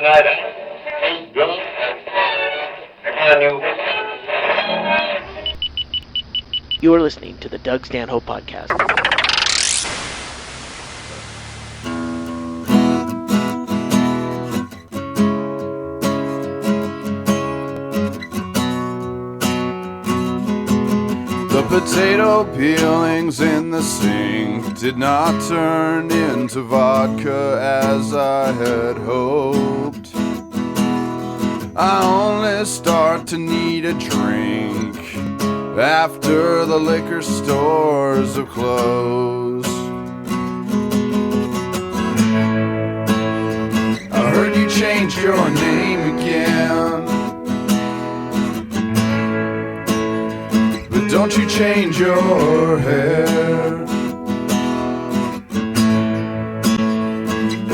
night out. Drunk. I knew. You are listening to the Doug Stanhope Podcast. The potato peelings in the sink did not turn into vodka as I had hoped. I only start to need a drink after the liquor stores have closed. I heard you changed your name again, but don't you change your hair.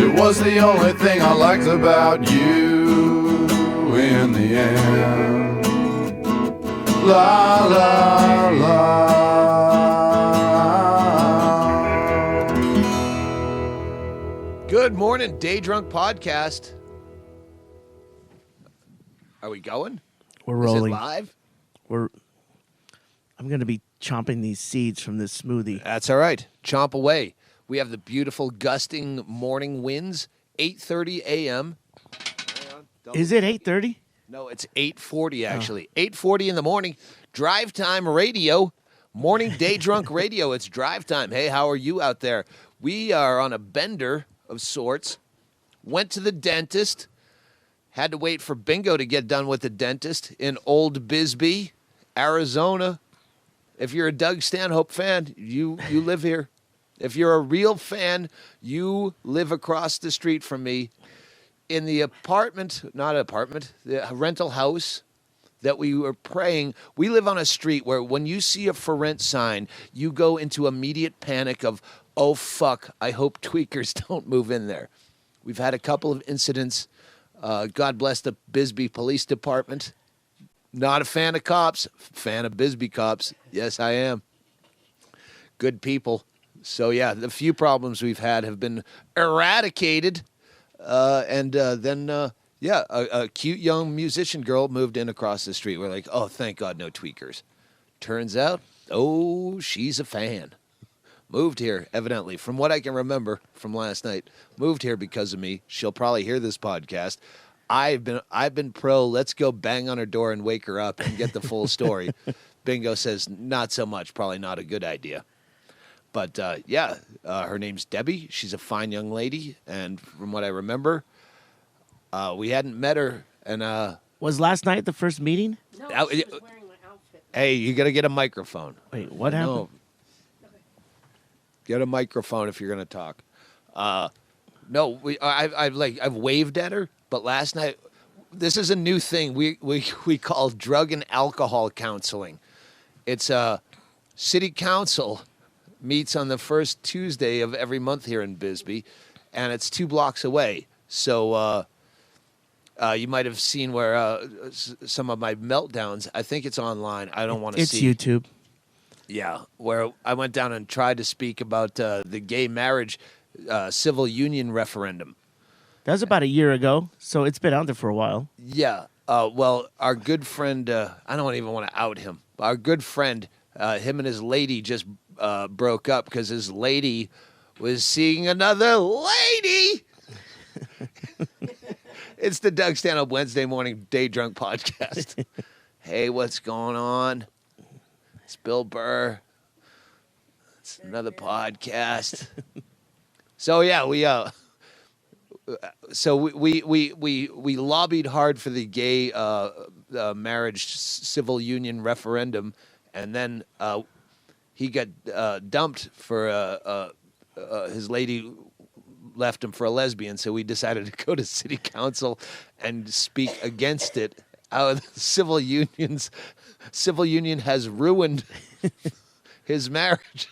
It was the only thing I liked about you in the end. La la la. Good morning, Day Drunk Podcast. Are we going? We're rolling. Is it live? I'm going to be chomping these seeds from this smoothie. That's all right. Chomp away. We have the beautiful gusting morning winds, 8:30 a.m. Is it 8:30? No, it's 8:40 actually. 8:40 in the morning. Drive time radio. Morning Day Drunk radio. It's drive time. Hey, how are you out there? We are on a bender of sorts. Went to the dentist. Had to wait for Bingo to get done with the dentist in Old Bisbee, Arizona. If you're a Doug Stanhope fan, you live here. If you're a real fan, you live across the street from me in the the rental house that we were praying. We live on a street where when you see a for rent sign, you go into immediate panic of, oh, fuck, I hope tweakers don't move in there. We've had a couple of incidents. God bless the Bisbee Police Department. Not a fan of cops, fan of Bisbee cops. Yes, I am. Good people. So, yeah, the few problems we've had have been eradicated. Then a cute young musician girl moved in across the street. We're like, oh, thank God, no tweakers. Turns out, oh, she's a fan. Moved here, evidently, from what I can remember from last night. Moved here because of me. She'll probably hear this podcast. I've been pro, let's go bang on her door and wake her up and get the full story. Bingo says, not so much, probably not a good idea. But, her name's Debbie. She's a fine young lady. And from what I remember, we hadn't met her. And Was last night the first meeting? No, she was wearing my outfit. Hey, you got to get a microphone. Wait, what happened? No. Get a microphone if you're going to talk. I've waved at her, but last night, this is a new thing we call drug and alcohol counseling. It's city council meets on the first Tuesday of every month here in Bisbee, and it's 2 blocks away. So you might have seen where some of my meltdowns. I think it's online. I don't want to see. It's YouTube. Yeah, where I went down and tried to speak about the gay marriage civil union referendum. That was about a year ago, so it's been out there for a while. Yeah. Well, our good friend, I don't even want to out him. Our good friend, him and his lady just broke up because his lady was seeing another lady. It's the Doug Stanhope Wednesday morning Day Drunk Podcast. Hey, what's going on? It's Bill Burr. It's another podcast. So yeah, we lobbied hard for the gay marriage civil union referendum, and then he got dumped for his lady left him for a lesbian. So we decided to go to city council and speak against it. The civil union has ruined his marriage.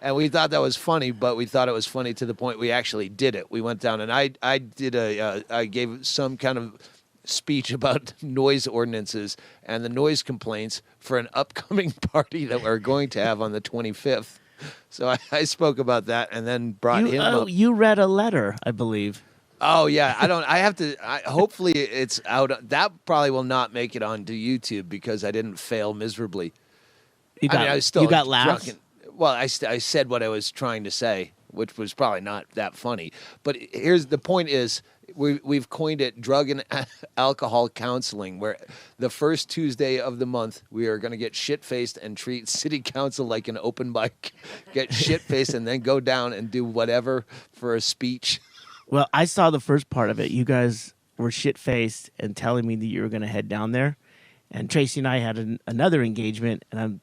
And we thought that was funny, but we thought it was funny to the point we actually did it. We went down and I gave some kind of speech about noise ordinances and the noise complaints for an upcoming party that we're going to have on the 25th. So I spoke about that and then brought him up. You read a letter, I believe. Oh yeah, I have to. Hopefully, it's out. That probably will not make it onto YouTube because I didn't fail miserably. You got, I was still you got drunk laughs? well, I said what I was trying to say, which was probably not that funny. But here's the point: is we've coined it drug and alcohol counseling, where the first Tuesday of the month we are going to get shit faced and treat city council like an open mic, get shit faced, and then go down and do whatever for a speech. Well, I saw the first part of it. You guys were shit-faced and telling me that you were going to head down there. And Tracy and I had another engagement, and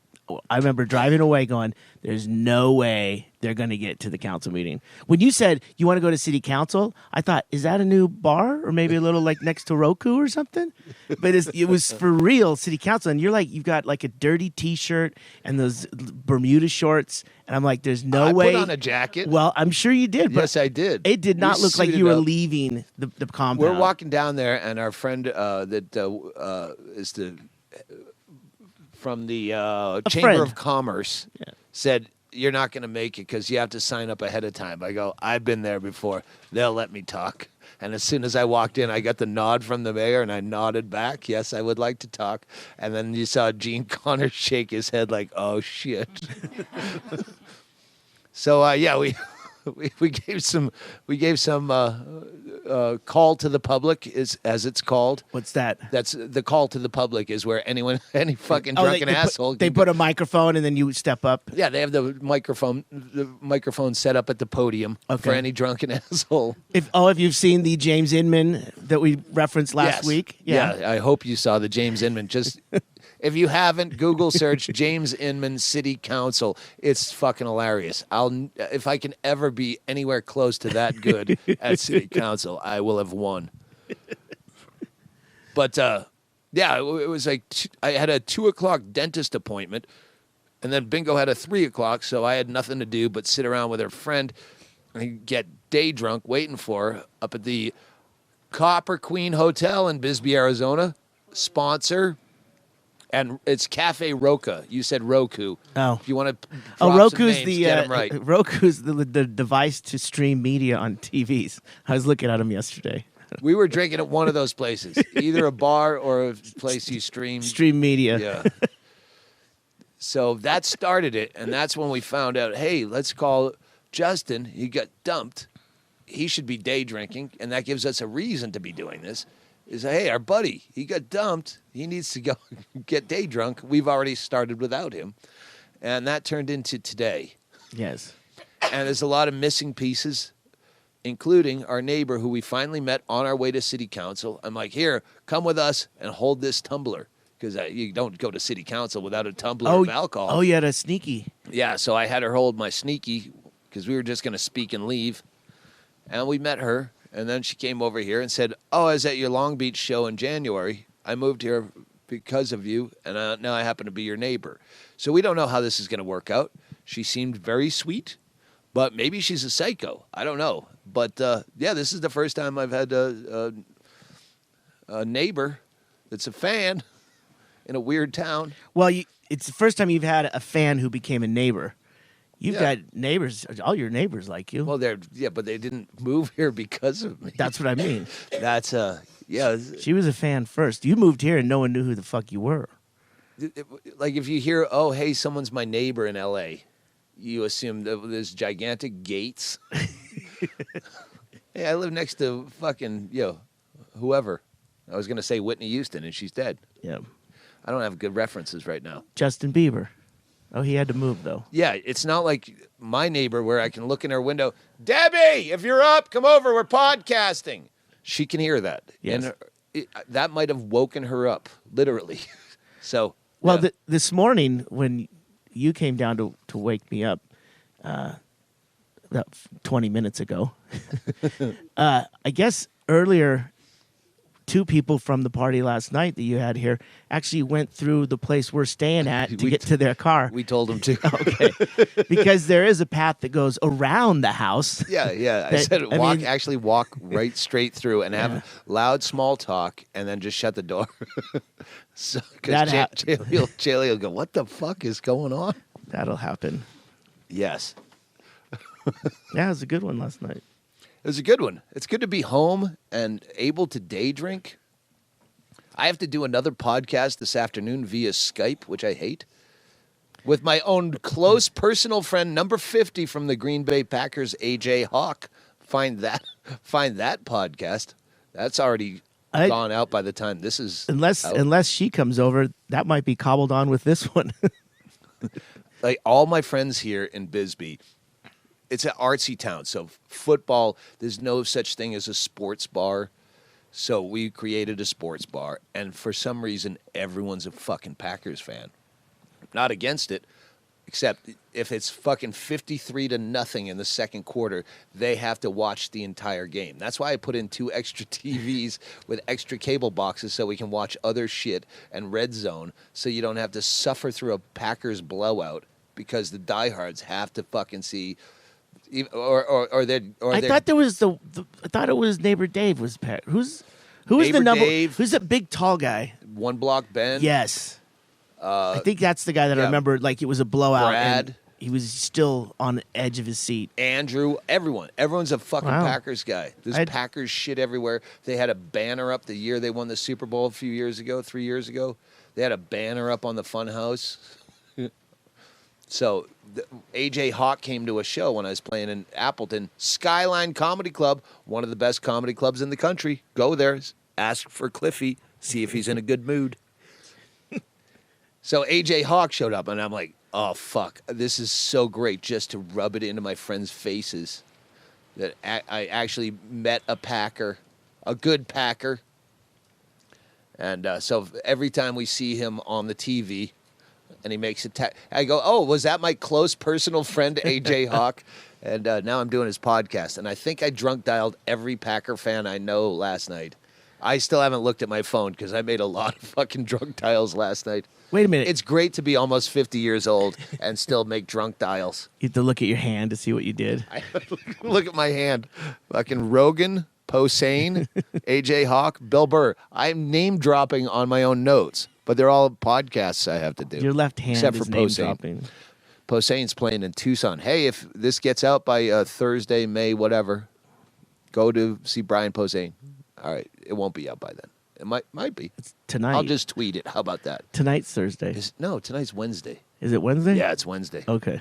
I remember driving away going, there's no way they're going to get to the council meeting. When you said you want to go to city council, I thought, is that a new bar or maybe a little like next to Roku or something? But it was for real city council. And you've got like a dirty T-shirt and those Bermuda shorts. And I'm like, there's no way. I put on a jacket. Well, I'm sure you did. But yes, I did. It did not We look like suited you were up. leaving the compound. We're walking down there, and our friend is from the Chamber friend. of Commerce said, you're not going to make it because you have to sign up ahead of time. I go, I've been there before. They'll let me talk. And as soon as I walked in, I got the nod from the mayor, and I nodded back. Yes, I would like to talk. And then you saw Gene Connors shake his head like, oh, shit. So, yeah, we gave some call to the public, as it's called. What's that? That's the call to the public is where any fucking drunken asshole. They put a microphone and then you step up. Yeah, they have the microphone set up at the podium for Okay. any drunken asshole. If you've seen the James Inman that we referenced last Yes. week. Yeah, I hope you saw the James Inman. Just if you haven't, Google search James Inman City Council. It's fucking hilarious. If I can ever be anywhere close to that good at City Council, I will have won. But yeah, it was like I had a 2:00 dentist appointment, and then Bingo had a 3:00, so I had nothing to do but sit around with her friend and get day drunk waiting for her up at the Copper Queen Hotel in Bisbee, Arizona. Sponsor. And it's Cafe Roca. You said Roku. Oh. If you want to Roku's names, get 'em right. Roku's the device to stream media on TVs. I was looking at them yesterday. We were drinking at one of those places, either a bar or a place you stream. Stream media. Yeah. So that started it, and that's when we found out, hey, let's call Justin. He got dumped. He should be day drinking, and that gives us a reason to be doing this. Is, hey, our buddy, he got dumped. He needs to go get day drunk. We've already started without him. And that turned into today. Yes. And there's a lot of missing pieces, including our neighbor who we finally met on our way to city council. I'm like, here, come with us and hold this tumbler. Because you don't go to city council without a tumbler of alcohol. Oh, you had a sneaky. Yeah, so I had her hold my sneaky because we were just going to speak and leave. And we met her. And then she came over here and said, oh, I was at your Long Beach show in January. I moved here because of you, and now I happen to be your neighbor. So we don't know how this is going to work out. She seemed very sweet, but maybe she's a psycho. I don't know. But, yeah, this is the first time I've had a neighbor that's a fan in a weird town. Well, it's the first time you've had a fan who became a neighbor. You've got neighbors, all your neighbors like you. Well, but they didn't move here because of me. That's what I mean. That's, yeah. She was a fan first. You moved here and no one knew who the fuck you were. Like if you hear, oh, hey, someone's my neighbor in L.A., you assume that there's gigantic gates. Hey, I live next to fucking, whoever. I was going to say Whitney Houston, and she's dead. Yeah. I don't have good references right now. Justin Bieber. Oh, he had to move, though. Yeah, it's not like my neighbor where I can look in her window, Debbie, if you're up, come over, we're podcasting. She can hear that. Yes. And that might have woken her up, literally. So, well, yeah. this morning when you came down to wake me up, about 20 minutes ago, I guess earlier, two people from the party last night that you had here actually went through the place we're staying at to get to their car. We told them to. Okay. Because there is a path that goes around the house. Yeah. I said actually walk right straight through and have loud small talk and then just shut the door. So, because Chaille will go, what the fuck is going on? That'll happen. Yes. Yeah, it was a good one last night. was a good one. It's good to be home and able to day drink. I have to do another podcast this afternoon via Skype, which I hate, with my own close personal friend, number 50 from the Green Bay Packers, AJ Hawk. Find that podcast. That's already gone out by the time this is out. Unless she comes over, that might be cobbled on with this one. Like all my friends here in Bisbee, it's an artsy town. So football, there's no such thing as a sports bar. So we created a sports bar, and for some reason, everyone's a fucking Packers fan. Not against it, except if it's fucking 53-0 in the second quarter, they have to watch the entire game. That's why I put in 2 extra TVs with extra cable boxes so we can watch other shit and Red Zone, so you don't have to suffer through a Packers blowout because the diehards have to fucking see. I thought there was I thought it was neighbor Dave was who was Neighbor the number Dave. who's that big tall guy? One Block Ben. Yes. I think that's the guy that I remember, like it was a blowout Brad. and he was still on the edge of his seat. Andrew, everyone's a fucking Wow. Packers guy. There's Packers shit everywhere. They had a banner up the year they won the Super Bowl 3 years ago. They had a banner up on the Funhouse. So AJ Hawk came to a show when I was playing in Appleton. Skyline Comedy Club, one of the best comedy clubs in the country. Go there, ask for Cliffy, see if he's in a good mood. So AJ Hawk showed up, and I'm like, oh, fuck. This is so great just to rub it into my friends' faces that I actually met a Packer, a good Packer. And so every time we see him on the TV, and he makes it. I go, oh, was that my close personal friend, AJ Hawk? And now I'm doing his podcast. And I think I drunk dialed every Packer fan I know last night. I still haven't looked at my phone because I made a lot of fucking drunk dials last night. Wait a minute. It's great to be almost 50 years old and still make drunk dials. You have to look at your hand to see what you did. I look at my hand. Fucking Rogan, Posehn, AJ Hawk, Bill Burr. I'm name dropping on my own notes. But they're all podcasts I have to do. Your left hand except is for name Posehn. dropping. Posehn's playing in Tucson. Hey, if this gets out by Thursday, May, whatever, go to see Brian Posehn. All right, it won't be out by then. It might be. It's tonight. I'll just tweet it. How about that? Tonight's Thursday. No, tonight's Wednesday. Is it Wednesday? Yeah, it's Wednesday. Okay.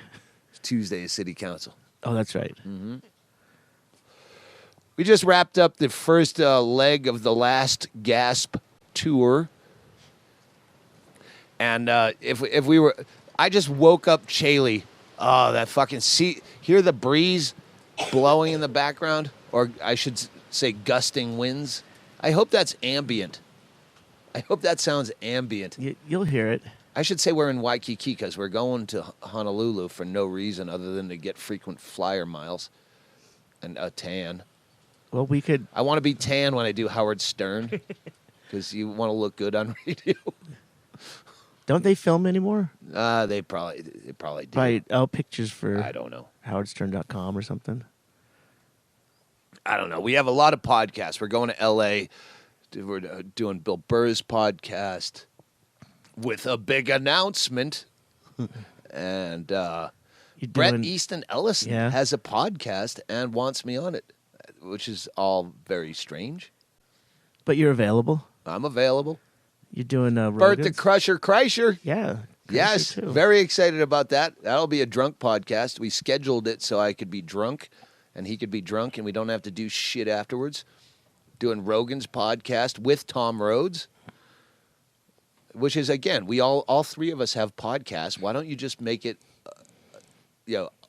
Tuesday is City Council. Oh, that's right. Mm-hmm. We just wrapped up the first leg of the last Gasp tour. And if we were, I just woke up Chaille. Oh, that fucking hear the breeze blowing in the background, or I should say gusting winds. I hope that's ambient. I hope that sounds ambient. You'll hear it. I should say we're in Waikiki because we're going to Honolulu for no reason other than to get frequent flyer miles and a tan. Well, we could. I want to be tan when I do Howard Stern because you want to look good on radio. Don't they film anymore? They probably do. Right. Oh, pictures for I don't know. howardstern.com or something. I don't know. We have a lot of podcasts. We're going to L.A. We're doing Bill Burr's podcast with a big announcement. And Brett Easton Ellison has a podcast and wants me on it, which is all very strange. But you're available? I'm available. You're doing Bert the Rogan's? Crusher Kreischer. Yeah. Yes, too. very excited about that. That'll be a drunk podcast. We scheduled it so I could be drunk and he could be drunk and we don't have to do shit afterwards. Doing Rogan's podcast with Tom Rhodes, which is, again, we all three of us have podcasts. Why don't you just make it,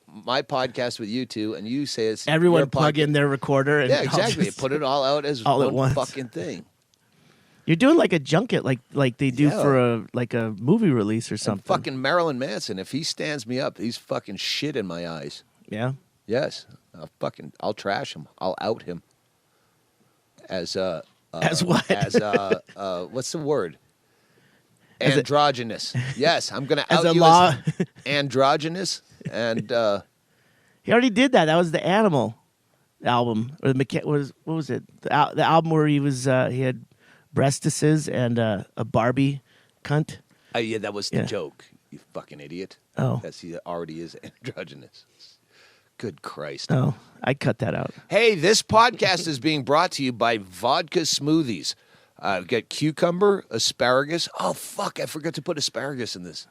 my podcast with you two, and you say it's everyone your plug in their recorder. And yeah, exactly. Put it all out as all at one once. fucking thing. You're doing like a junket, like they do for a movie release or something. And fucking Marilyn Manson, if he stands me up, he's fucking shit in my eyes. Yeah. Yes, I'll trash him. I'll out him. As what? As what's the word? Androgynous. Yes, I'm gonna out as a you law. as androgynous. And he already did that. That was the Animal album, or what was it? The album where he was he had breastises and a Barbie cunt. yeah, that was the joke. You fucking idiot. Oh, Because he already is androgynous. Good Christ. Oh, I cut that out. Hey, this podcast is being brought to you by Vodka Smoothies. We've got cucumber, asparagus. Oh, fuck, I forgot to put asparagus in this.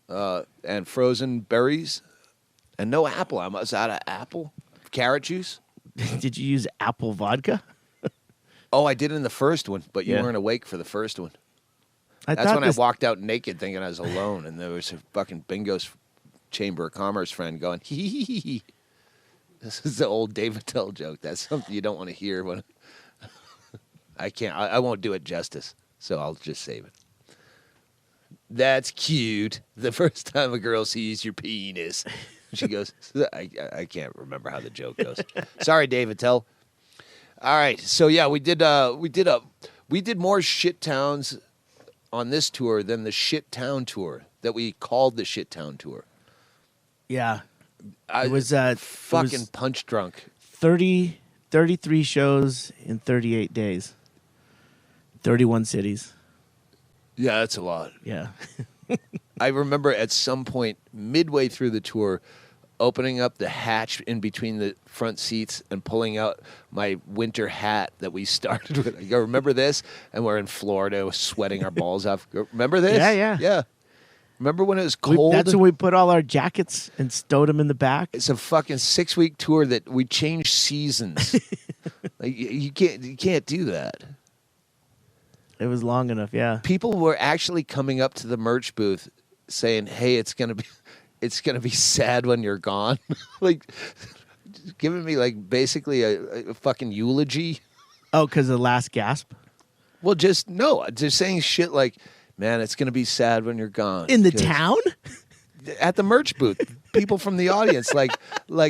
And frozen berries. And no apple. I was out of apple. Carrot juice. Did you use apple vodka? Oh, I did in the first one, but you Yeah. weren't awake for the first one. I That's thought when this, I walked out naked thinking I was alone, and there was a fucking Bingo's Chamber of Commerce friend going, hee hee hee hee. This is the old Dave Attell joke. That's something you don't want to hear when I can't. I won't do it justice, so I'll just save it. That's cute. The first time a girl sees your penis, she goes. I can't remember how the joke goes. Sorry, Dave Attell. All right, so yeah, we did more shit towns on this tour than the shit town tour that we called the shit town tour. Yeah. I It was fucking punch drunk. 33 shows in 38 days. 31 cities. Yeah, that's a lot. Yeah. I remember at some point midway through the tour opening up the hatch in between the front seats and pulling out my winter hat that we started with. I go, remember this? And we're in Florida sweating our balls off. Remember this? Yeah. Remember when it was cold? That's when we put all our jackets and stowed them in the back. It's a fucking 6-week tour that we changed seasons. Like, you can't do that. It was long enough, yeah. People were actually coming up to the merch booth saying, "Hey, it's gonna be sad when you're gone," like giving me like basically a fucking eulogy. Oh, because of the last Gasp? Well, just saying shit like, "Man, it's gonna be sad when you're gone." In the 'Cause- town? at the merch booth, people from the audience like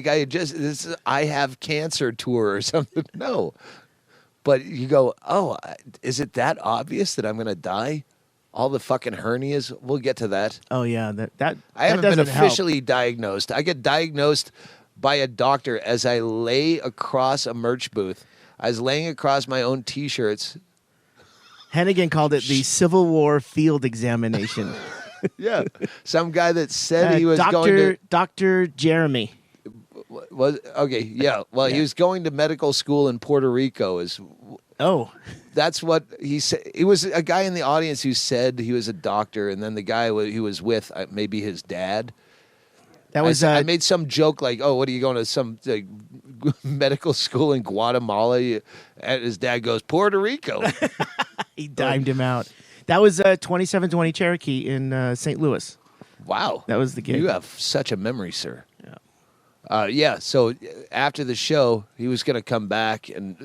I have cancer tour or something. No. But you go, oh, is it that obvious that I'm going to die? All the fucking hernias. We'll get to that. Oh, yeah. That I haven't been doesn't help. officially diagnosed. I get diagnosed by a doctor as I lay across a merch booth. I was laying across my own T-shirts. Hennigan called it the Civil War field examination. Yeah. Some guy that said he was going to... Dr. Jeremy. Was okay, yeah. Well, he was going to medical school in Puerto Rico. Oh. That's what he said. It was a guy in the audience who said he was a doctor, and then the guy he was with, maybe his dad. That was I made some joke like, "Oh, what are you going to some medical school in Guatemala?" And his dad goes, "Puerto Rico." he dimed him out. That was 2720 Cherokee in St. Louis. Wow, That was the gig. You have such a memory, sir. Yeah. So after the show, he was going to come back and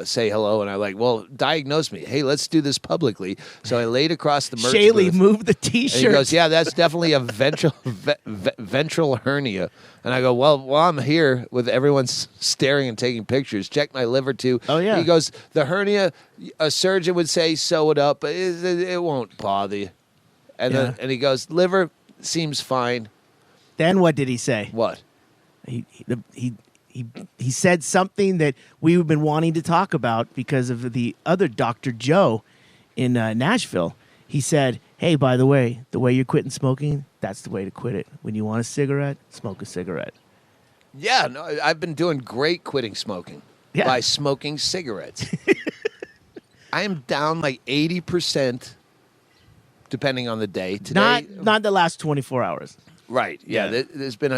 say hello, and I well, diagnose me. Hey, let's do this publicly. So I laid across the merch Chaille booth. moved the And T-shirt. he goes, yeah, that's definitely a ventral hernia. And I go, well, while I'm here with everyone staring and taking pictures, check my liver too. Oh, yeah. He goes, the hernia, a surgeon would say sew it up, but it won't bother you. And Yeah. then and he goes, liver seems fine. Then what did he say? What? He said something that we've been wanting to talk about because of the other Dr. Joe in Nashville. He said, hey, by the way you're quitting smoking, that's the way to quit it. When you want a cigarette, smoke a cigarette. Yeah, no, I've been doing great quitting smoking by smoking cigarettes. I am down like 80%, depending on the day. Today, Not the last 24 hours. Right. Yeah. Yeah. There's been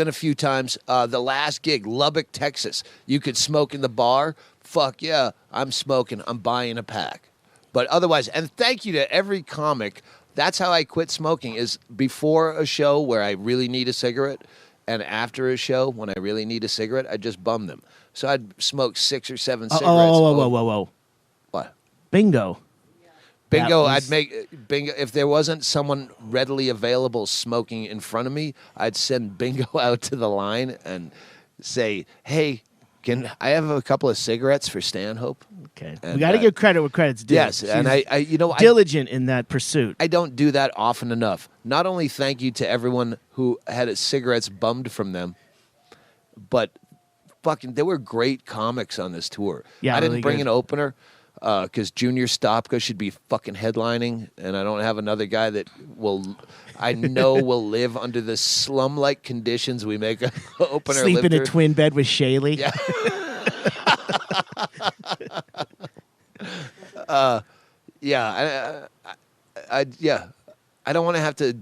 a few times. The last gig, Lubbock, Texas. You could smoke in the bar. Fuck yeah, I'm smoking. I'm buying a pack. But otherwise, and thank you to every comic. That's how I quit smoking. Is before a show where I really need a cigarette, and after a show when I really need a cigarette, I just bum them. So I'd smoke 6 or 7 cigarettes. Whoa. What? Bingo. Bingo, That was- I'd make bingo. If there wasn't someone readily available smoking in front of me, I'd send Bingo out to the line and say, hey, can I have a couple of cigarettes for Stanhope? Okay. And, We got to give credit where credit's due. Yes, and She's I diligent in that pursuit. I don't do that often enough. Not only thank you to everyone who had cigarettes bummed from them, but fucking, there were great comics on this tour. Yeah, I didn't really bring good. an opener. because Junior Stopka should be fucking headlining, and I don't have another guy that I know will live under the slum-like conditions we make an opener Sleep live in a through. twin bed with Chaille. Yeah. Yeah, I don't want to have to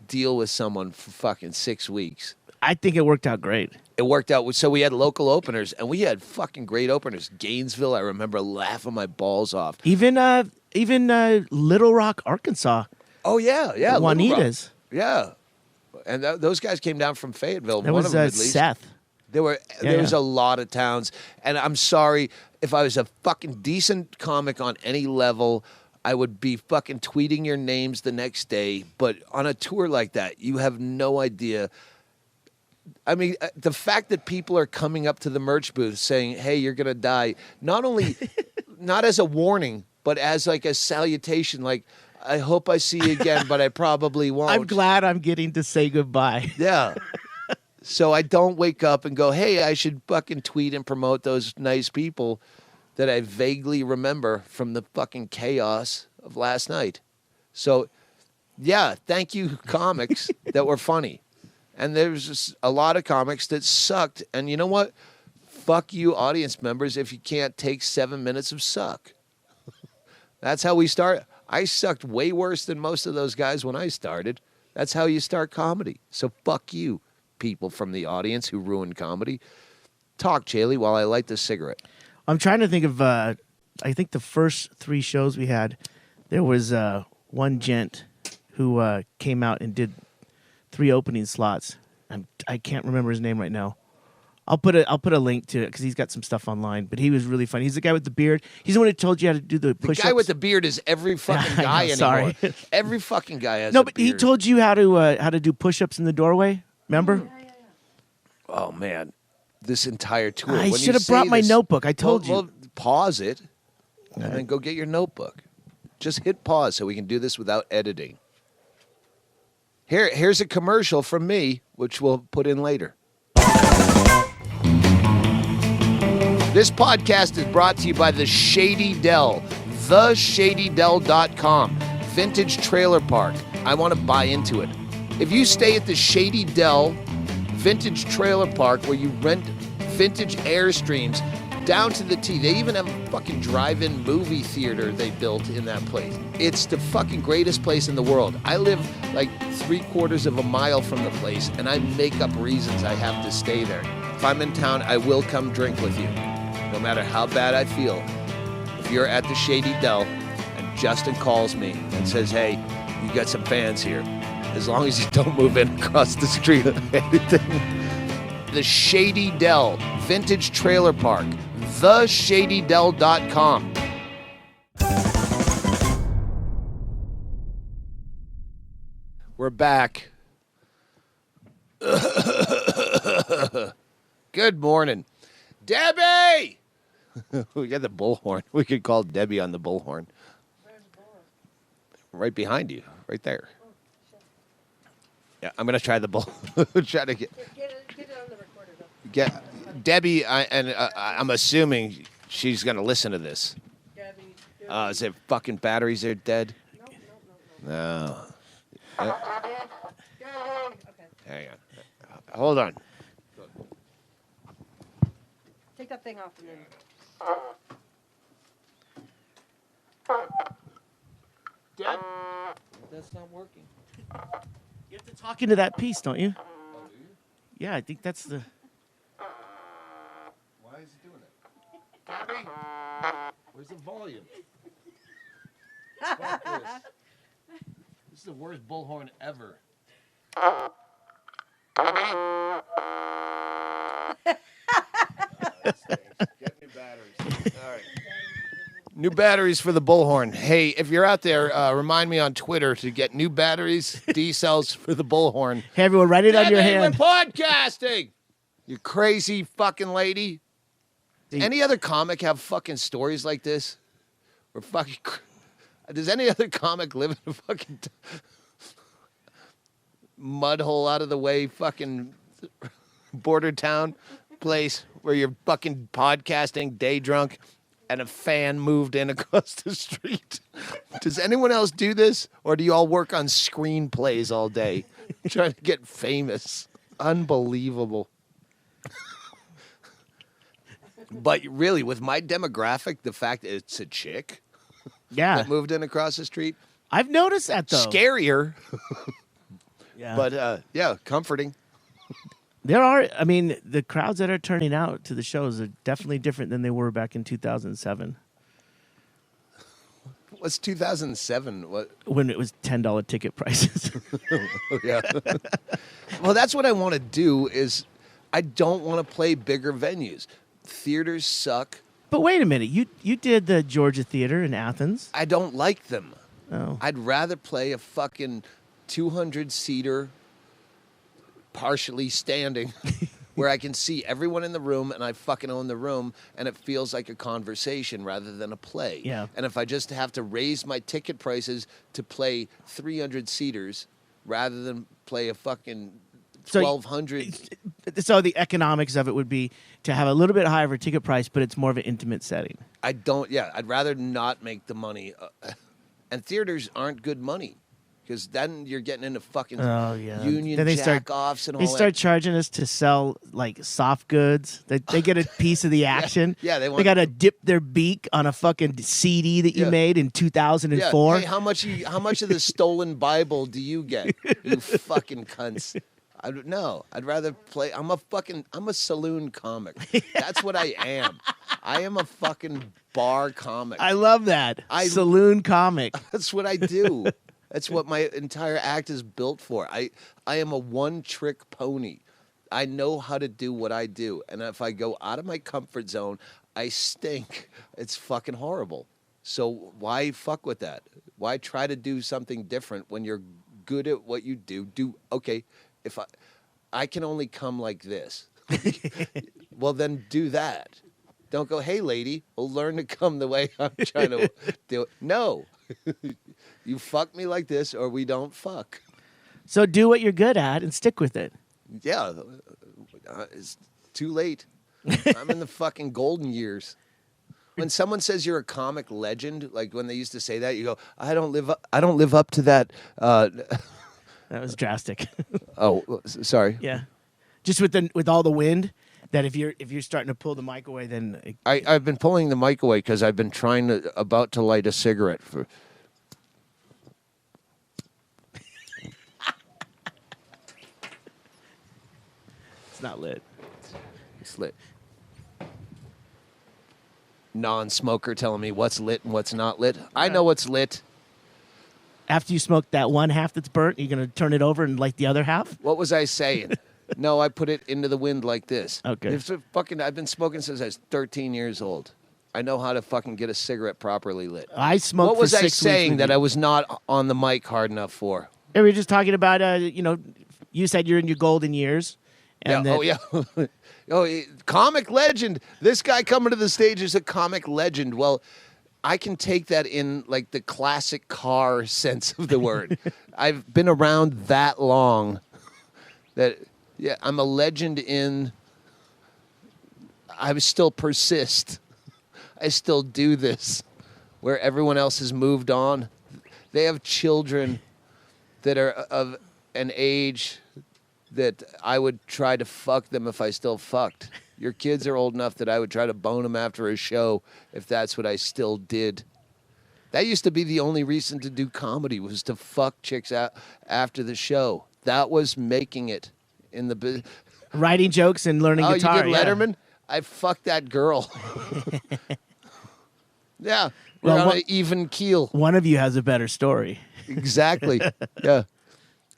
deal with someone for fucking 6 weeks. I think it worked out great. It worked out. So we had local openers, and we had fucking great openers. Gainesville, I remember laughing my balls off. Even Little Rock, Arkansas. Oh yeah, Little Rock. Juanita's. Yeah, and those guys came down from Fayetteville. That one was of them, at least. Seth. There was a lot of towns, and I'm sorry if I was a fucking decent comic on any level, I would be fucking tweeting your names the next day. But on a tour like that, you have no idea. I mean, the fact that people are coming up to the merch booth saying, "Hey, you're gonna die," not as a warning, but as like a salutation, like, "I hope I see you again, but I probably won't." I'm glad I'm getting to say goodbye. Yeah. So I don't wake up and go, "Hey, I should fucking tweet and promote those nice people that I vaguely remember from the fucking chaos of last night." So, yeah, thank you, comics that were funny. And there's just a lot of comics that sucked. And you know what? Fuck you, audience members, if you can't take 7 minutes of suck. That's how we start. I sucked way worse than most of those guys when I started. That's how you start comedy. So fuck you, people from the audience who ruined comedy. Talk, Chaille, while I light this cigarette. I'm trying to think of, I think the first 3 shows we had, there was one gent who came out and did 3 opening slots. I can't remember his name right now. I'll put a link to it because he's got some stuff online. But he was really funny. He's the guy with the beard. He's the one who told you how to do the push-ups. The guy with the beard is every fucking guy anymore. Sorry. Every fucking guy has No, a but beard. he told you how to do push-ups in the doorway. Remember? Oh, man. This entire tour. I When you should have say brought my this- notebook. I told well, you. Pause it and then go get your notebook. Just hit pause so we can do this without editing. Here's a commercial from me, which we'll put in later. This podcast is brought to you by the Shady Dell, theshadydell.com, vintage trailer park. I want to buy into it. If you stay at the Shady Dell vintage trailer park where you rent vintage Airstreams down to the T. They even have a fucking drive-in movie theater they built in that place. It's the fucking greatest place in the world. I live like 3/4 of a mile from the place, and I make up reasons I have to stay there. If I'm in town, I will come drink with you, no matter how bad I feel. If you're at the Shady Dell and Justin calls me and says, "Hey, you got some fans here," as long as you don't move in across the street or anything. The Shady Dell Vintage Trailer Park, theshadydell.com. We're back. Good morning. Debbie! We got the bullhorn. We could call Debbie on the bullhorn. Right behind you, right there. Yeah, I'm gonna try the bull. Try to get Get it on the recorder, though. get Debbie. I'm assuming she's gonna listen to this. Gabby, Is it fucking batteries are dead? No. Okay. Hang on. Hold on. Take that thing off and then. Deb? That's not working. You have to talk into that piece, don't you? Yeah, I think that's the. Why is it doing it? Debbie? Where's the volume? Fuck this. This is the worst bullhorn ever. Get new batteries. All right. New batteries for the bullhorn. Hey, if you're out there, remind me on Twitter to get new batteries, D cells for the bullhorn. Hey, everyone, write it on your Debbie, hand. we're podcasting. You crazy fucking lady. Any other comic have fucking stories like this? Or fucking. Does any other comic live in a fucking mud hole out of the way fucking border town place where you're fucking podcasting day drunk? and a fan moved in across the street. Does anyone else do this? Or do you all work on screenplays all day trying to get famous? Unbelievable. But really, with my demographic, the fact that it's a chick Yeah. that moved in across the street, I've noticed that, though. scarier, Yeah. but yeah, comforting. There are, I mean, the crowds that are turning out to the shows are definitely different than they were back in 2007 What's 2007? What? when it was $10 ticket prices. Oh, yeah. Well, that's what I want to do is I don't want to play bigger venues. Theaters suck. But wait a minute. You did the Georgia Theater in Athens. I don't like them. Oh. I'd rather play a fucking 200-seater, partially standing, where I can see everyone in the room and I fucking own the room and it feels like a conversation rather than a play. Yeah. And if I just have to raise my ticket prices to play 300-seaters rather than play a fucking So- 1,200... So the economics of it would be to have a little bit higher of a ticket price, but it's more of an intimate setting. I'd rather not make the money. And theaters aren't good money because then you're getting into fucking Oh, yeah. union Then they start- jack-offs and all They that. start charging us to sell like soft goods. They get a piece of the action. Yeah, they They want- got to dip their beak on a fucking CD that you Yeah. made in Yeah. 2004. Hey, how much of the stolen Bible do you get? You fucking cunts. I'd rather play. I'm a saloon comic. That's what I am. I am a fucking bar comic. I love that. Saloon comic. That's what I do. That's what my entire act is built for. I am a one-trick pony. I know how to do what I do. And if I go out of my comfort zone, I stink. It's fucking horrible. So why fuck with that? Why try to do something different when you're good at what you do? Okay, if I can only come like this. Well, then do that. Don't go, hey, lady, we'll learn to come the way I'm trying to do it. No. You fuck me like this or we don't fuck. So do what you're good at and stick with it. Yeah, it's too late. I'm in the fucking golden years. When someone says you're a comic legend, like when they used to say that, you go, I don't live up to that. That was drastic. Oh, sorry. Yeah. Just with all the wind, that if you're starting to pull the mic away, then I've been pulling the mic away because I've been about to light a cigarette for. it's not lit. It's lit. Non-smoker telling me what's lit and what's not lit. I know what's lit. After you smoke that one half that's burnt, you're gonna turn it over and light the other half. What was I saying? No, I put it into the wind like this. Okay. I've been smoking since I was 13 years old. I know how to fucking get a cigarette properly lit. I smoked. What was for I 6 weeks saying with that you. I was not on the mic hard enough for? We were just talking about, you said you're in your golden years. And Yeah. that- Oh, yeah. Comic legend. This guy coming to the stage is a comic legend. Well, I can take that in like the classic car sense of the word. I've been around that long that, yeah, I'm a legend in. I still persist. I still do this where everyone else has moved on. They have children that are of an age that I would try to fuck them if I still fucked. Your kids are old enough that I would try to bone them after a show if that's what I still did. That used to be the only reason to do comedy was to fuck chicks out after the show. That was making it in the business. writing jokes and learning guitar. You did yeah. Letterman? I fucked that girl. Yeah, Well, we're on what- an even keel. One of you has a better story. Exactly. Yeah.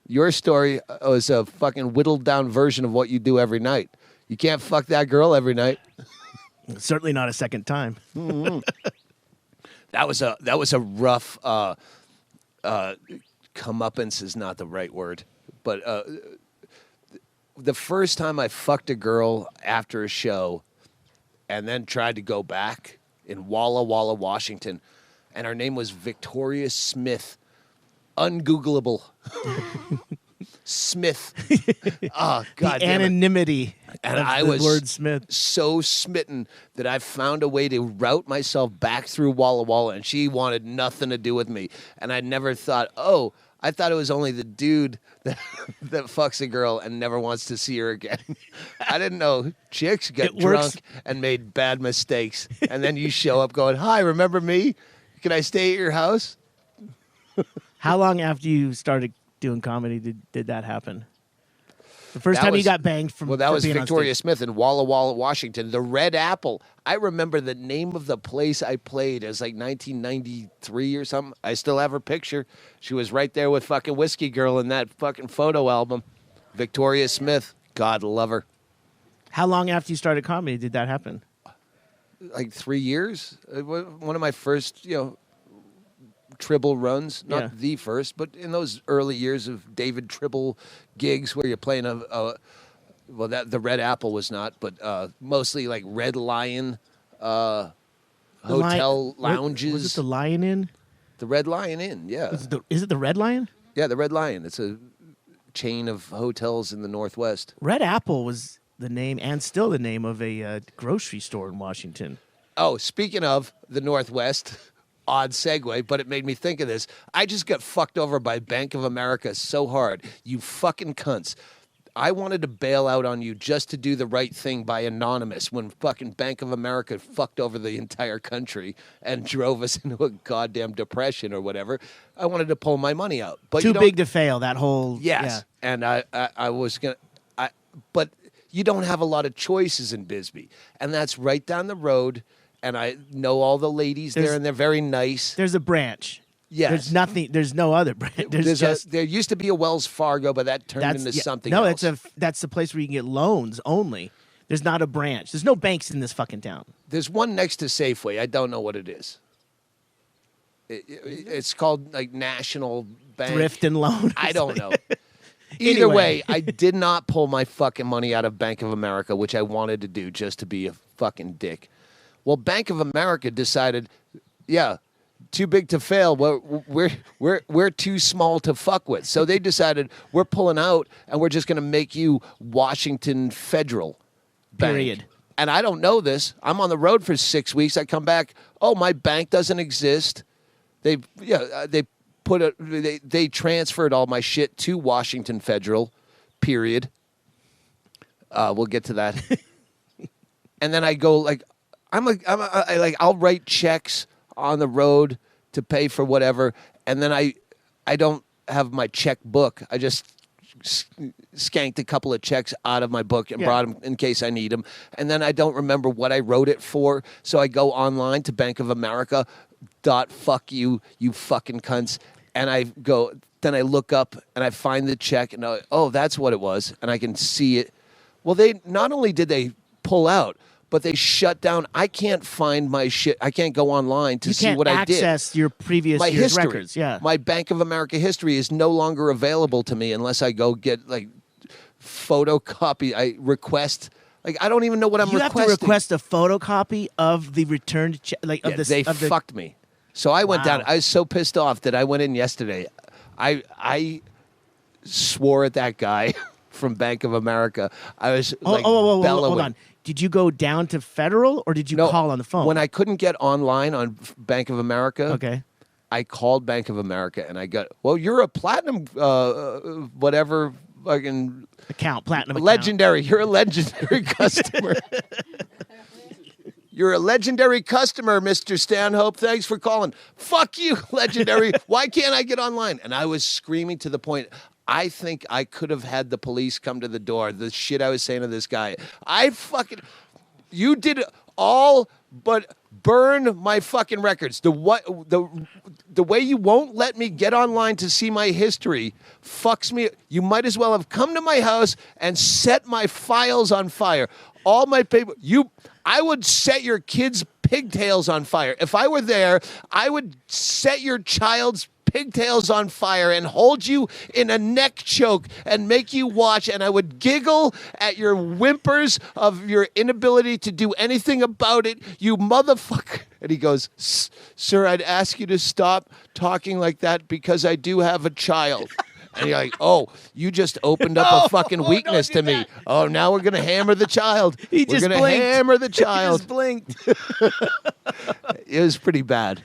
Your story was a fucking whittled down version of what you do every night. You can't fuck that girl every night. Certainly not a second time. That was a rough comeuppance is not the right word, but the first time I fucked a girl after a show, and then tried to go back in Walla Walla, Washington, and her name was Victoria Smith, ungoogleable. Smith. Oh, God the damn it. anonymity And of I the was word Smith. so smitten that I found a way to route myself back through Walla Walla, and she wanted nothing to do with me. And I never thought, I thought it was only the dude that, that fucks a girl and never wants to see her again. I didn't know chicks get It works. drunk and made bad mistakes. And then you show up going, hi, remember me? Can I stay at your house? How long after you started doing comedy did that happen? The first That time you was- got banged from Well, that for was being on Victoria stage. Smith in Walla Walla, Washington. The Red Apple. I remember the name of the place I played as like 1993 or something. I still have her picture. She was right there with fucking Whiskey Girl in that fucking photo album. Victoria Smith. God love her. How long after you started comedy did that happen? Like 3 years. One of my first, Tribble runs. Not Yeah. the first, but in those early years of David Tribble gigs where you're playing the Red Apple was not, but mostly like Red Lion The hotel Lion- lounges. Was it the Lion Inn? The Red Lion Inn, yeah. Is it the Red Lion? Yeah, the Red Lion. It's a chain of hotels in the Northwest. Red Apple was the name and still the name of a grocery store in Washington. Oh, speaking of the Northwest, odd segue, but it made me think of this. I just got fucked over by Bank of America so hard. You fucking cunts. I wanted to bail out on you just to do the right thing by Anonymous when fucking Bank of America fucked over the entire country and drove us into a goddamn depression or whatever. I wanted to pull my money out. But Too you don't- big to fail. That whole Yes. And I was going to, but you don't have a lot of choices in Bisbee. And that's right down the road. And I know all the ladies There's- there and they're very nice. There's a branch. Yes. There's nothing. There's no other branch. There used to be a Wells Fargo, but that turned into something no, else. that's the place where you can get loans only. There's not a branch. There's no banks in this fucking town. There's one next to Safeway. I don't know what it is. It's called like National Bank. Thrift and loan. I don't know. Either Anyway. way, I did not pull my fucking money out of Bank of America, which I wanted to do just to be a fucking dick. Well, Bank of America decided, too big to fail. We're too small to fuck with. So they decided we're pulling out and we're just going to make you Washington Federal Bank. Period. And I don't know this. I'm on the road for 6 weeks. I come back. Oh, my bank doesn't exist. They transferred all my shit to Washington Federal. Period. We'll get to that. And then I go I'll write checks on the road to pay for whatever, and then I don't have my checkbook. I just skanked a couple of checks out of my book and brought them in case I need them. And then I don't remember what I wrote it for, so I go online to Bank of America. Fuck you, you fucking cunts. And I go, then I look up and I find the check and that's what it was, and I can see it. Well, they not only did they pull out, but they shut down. I can't find my shit. I can't go online to see what I did. You can't access your previous My year's history. records. Yeah. My Bank of America history is no longer available to me unless I go get like photocopy. I request. Like I don't even know what I'm you requesting. have to request a photocopy of the returned check. Like Yeah, of this. they of the, fucked me. So I went down. Wow. I was so pissed off that I went in yesterday. I swore at that guy from Bank of America. I was like bellowing. Hold on. Did you go down to Federal or did you call on the phone? When I couldn't get online on Bank of America, okay. I called Bank of America and I got, well, you're a platinum, whatever, fucking Platinum account. legendary. You're a legendary customer. You're a legendary customer, Mr. Stanhope. Thanks for calling. Fuck you, legendary. Why can't I get online? And I was screaming to the point, I think I could have had the police come to the door. The shit I was saying to this guy. You did all but burn my fucking records. The way you won't let me get online to see my history fucks me. You might as well have come to my house and set my files on fire. All my paper. I would set your kids' pigtails on fire. If I were there, I would set your child's pigtails on fire and hold you in a neck choke and make you watch, and I would giggle at your whimpers of your inability to do anything about it, you motherfucker. And he goes, sir, I'd ask you to stop talking like that because I do have a child. And you're like, oh, you just opened up a fucking weakness to me. Oh, now we're going to hammer the child. He We're just going to blinked. hammer the He child. just blinked. It was pretty bad.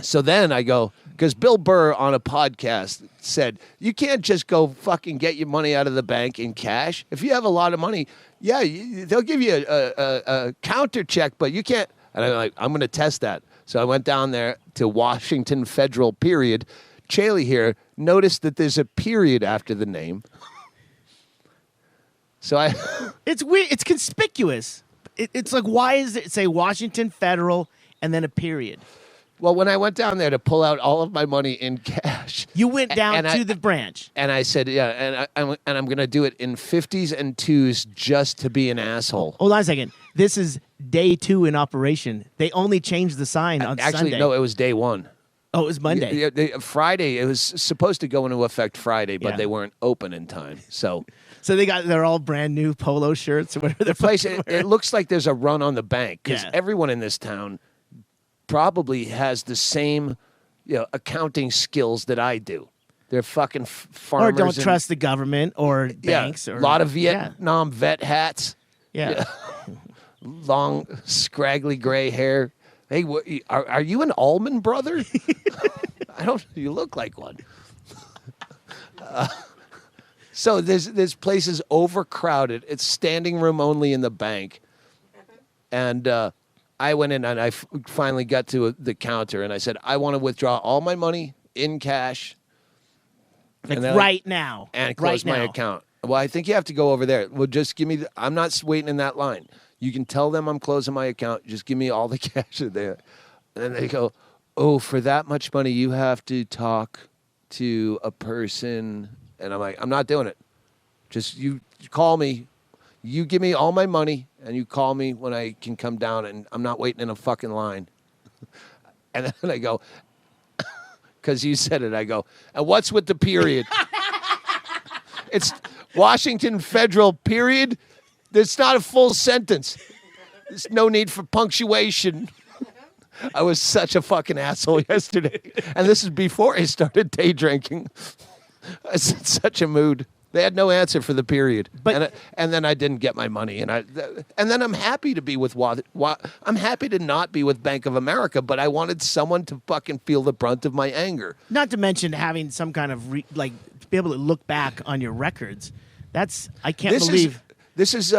So then I go, because Bill Burr on a podcast said, you can't just go fucking get your money out of the bank in cash. If you have a lot of money, yeah, they'll give you a counter check, but you can't. And I'm like, I'm going to test that. So I went down there to Washington Federal period. Chaille here noticed that there's a period after the name. So It's weird. It's conspicuous. It's like, why does it say Washington Federal and then a period? well, when I went down there to pull out all of my money in cash, You went down And to the branch. and I said, yeah, and I'm going to do it in 50s and 2s just to be an asshole. Hold on a second. This is day 2 in operation. They only changed the sign on Actually, Sunday. no, it was day 1. Oh, it was Monday. Yeah, Friday, it was supposed to go into effect Friday, but Yeah. they weren't open in time. So So they're all brand new polo shirts or whatever. the place, it looks like there's a run on the bank because Yeah. everyone in this town probably has the same accounting skills that I do. They're fucking or farmers. don't and- trust the government or yeah, banks. Or a lot of yeah. Vietnam vet hats, Yeah. long, scraggly gray hair. Hey, are you an Allman brother? I don't. You look like one. So this place is overcrowded. It's standing room only in the bank, and I went in and I finally got to the counter and I said, I want to withdraw all my money in cash. Like And then right now. and close right my now. account. Well, I think you have to go over there. Well, just give me. I'm not waiting in that line. You can tell them I'm closing my account. Just give me all the cash in there. And then they go, oh, for that much money, you have to talk to a person. And I'm like, I'm not doing it. Just you call me. You give me all my money, and you call me when I can come down, and I'm not waiting in a fucking line. And then I go, because you said it, I go, and what's with the period? It's Washington Federal period. It's not a full sentence. There's no need for punctuation. I was such a fucking asshole yesterday. And this is before I started day drinking. I was in such a mood. They had no answer for the period. But- and then I didn't get my money. And then I'm happy to be with I'm happy to not be with Bank of America, but I wanted someone to fucking feel the brunt of my anger. Not to mention having some kind of to be able to look back on your records. I can't believe. This is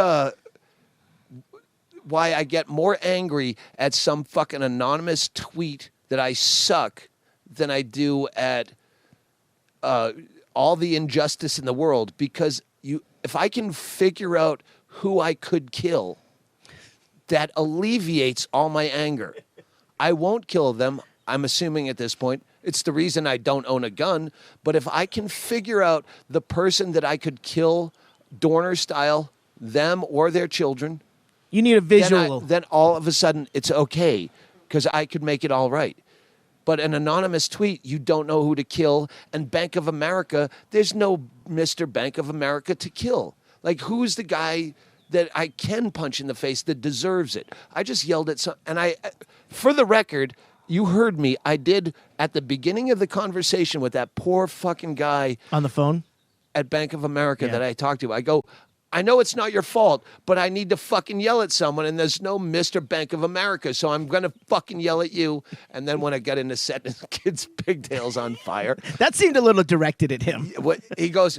why I get more angry at some fucking anonymous tweet that I suck than I do at all the injustice in the world. Because if I can figure out who I could kill, that alleviates all my anger. I won't kill them, I'm assuming at this point. It's the reason I don't own a gun. But if I can figure out the person that I could kill, Dorner style, them or their children, You need a visual. then all of a sudden it's okay because I could make it all right. But an anonymous tweet, you don't know who to kill. And Bank of America, there's no Mr. Bank of America to kill. Like, who's the guy that I can punch in the face that deserves it? I just yelled at for the record, you heard me. I did at the beginning of the conversation with that poor fucking guy on the phone. at Bank of America Yeah. that I talked to. I go, I know it's not your fault, but I need to fucking yell at someone, and there's no Mr. Bank of America, so I'm going to fucking yell at you. And then when I got into set, the kid's pigtails on fire. That seemed a little directed at him. What he goes,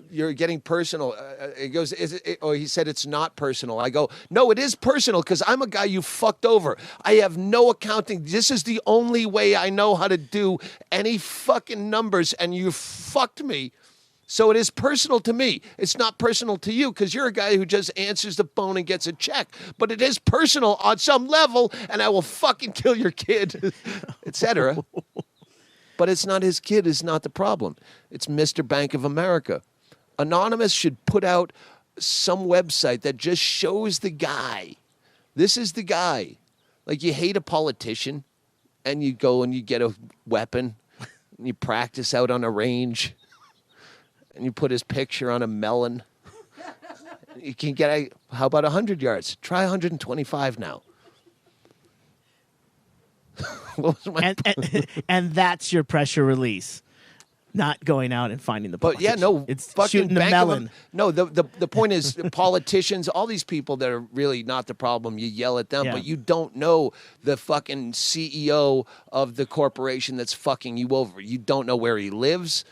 you're getting personal. He goes, he said it's not personal. I go, no, it is personal because I'm a guy you fucked over. I have no accounting. This is the only way I know how to do any fucking numbers, and you fucked me. So it is personal to me. It's not personal to you because you're a guy who just answers the phone and gets a check. But it is personal on some level, and I will fucking kill your kid, etc. But it's not his kid is not the problem. It's Mr. Bank of America. Anonymous should put out some website that just shows the guy. This is the guy. Like, you hate a politician, and you go and you get a weapon, and you practice out on a range. And you put his picture on a melon. You can get, how about 100 yards? Try 125 now. What was my And that's your pressure release. not going out and finding the But yeah, politician. no, it's fucking shooting the Bank of melon. No, the point is politicians, all these people that are really not the problem, you yell at them, Yeah. but you don't know the fucking CEO of the corporation that's fucking you over. You don't know where he lives.